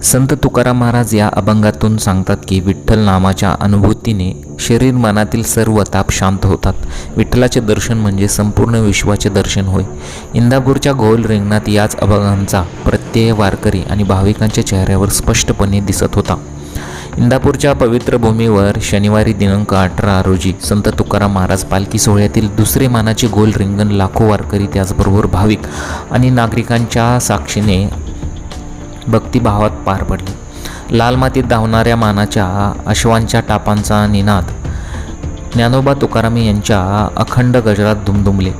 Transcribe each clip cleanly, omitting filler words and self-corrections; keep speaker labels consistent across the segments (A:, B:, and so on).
A: संत तुकाराम महाराज या अभंगातून सांगतात की विठ्ठल नामाच्या अनुभूतीने शरीर मनातील सर्व ताप शांत होतात. विठ्ठलाचे दर्शन म्हणजे संपूर्ण विश्वाचे दर्शन होय. इंदापूरच्या गोल रिंगणात याच अभंगांचा प्रत्यय वारकरी आणि भाविकांच्या चेहऱ्यावर स्पष्टपणे दिसत होता. इंदापूरच्या पवित्र भूमीवर शनिवारी दिनांक 18 रोजी संत तुकाराम महाराज पालखी सोहळ्यातील दुसरे मानाचे गोल रिंगण लाखो वारकरी त्याचबरोबर भाविक आणि नागरिकांच्या साक्षीने भक्तिभावात पार पडले. लाल मातीत धावणाऱ्या मानाच्या अश्वांच्या टापांचा निनाद ज्ञानोबा तुकाराम यांच्या अखंड गजरात दुमदुमले.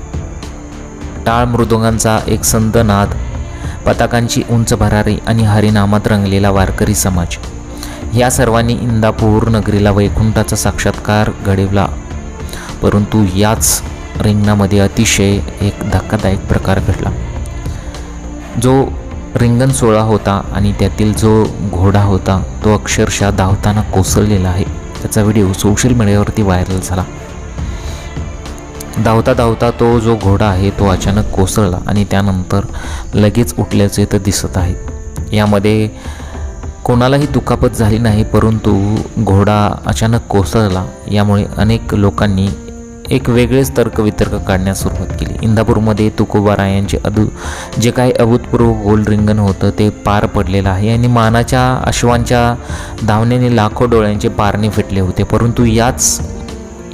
A: टाळ मृदुंगांचा एक संत नाद, पताकांची उंच भरारी आणि हरिनामात रंगलेला वारकरी समाज या सर्वांनी इंदापूर नगरीला वैकुंठाचा साक्षात्कार घडविला. परंतु याच रिंगणामध्ये अतिशय एक धक्कादायक प्रकार घडला. जो रिंगण सोहळा होता आणि त्यातील जो घोडा होता तो अक्षरशः धावताना कोसळलेला आहे. त्याचा व्हिडिओ सोशल मीडियावरती व्हायरल झाला. धावता धावता तो जो घोडा आहे तो अचानक कोसळला आणि त्यानंतर लगेच उठल्याचे तर दिसत आहे. यामध्ये कोणालाही दुखापत झाली नाही, परंतु घोडा अचानक कोसळला. यामुळे अनेक लोकांनी एक वेगळेच तर्कवितर्क काढण्यास सुरुवात केली. इंदापूरमध्ये तुकोबारायांचे जे काही अभूतपूर्व गोल रिंगण होतं ते पार पडलेलं आहे आणि मानाच्या अश्वांच्या धावण्याने लाखो डोळ्यांचे पारणे फिटले होते. परंतु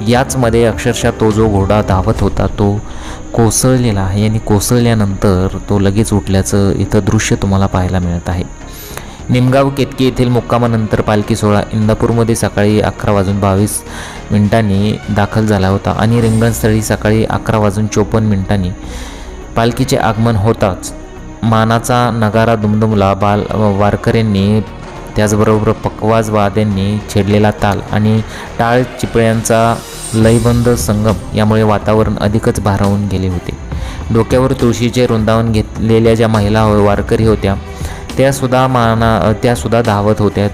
A: याचमध्ये अक्षरशः तो जो घोडा धावत होता तो कोसळलेला आहे आणि कोसळल्यानंतर तो लगेच उठल्याचं इथं दृश्य तुम्हाला पाहायला मिळत आहे. निमगाव केतकी येथील मुक्कामानंतर पालखी सोहळा इंदापूरमध्ये सकाळी 11:22 दाखल झाला होता आणि रिंगणस्थळी सकाळी 11:54 पालखीचे आगमन होताच मानाचा नगारा दुमदुमला. वारकऱ्यांनी त्याचबरोबर पकवाज वाद्यांनी छेडलेला ताल आणि टाळ चिपळ्यांचा लयबंद संगम यामुळे वातावरण अधिकच भारावून गेले होते. डोक्यावर तुळशीचे वृंदावन घेतलेल्या ज्या महिला वारकरी होत्या त्यासुद्धा धावत होत्या.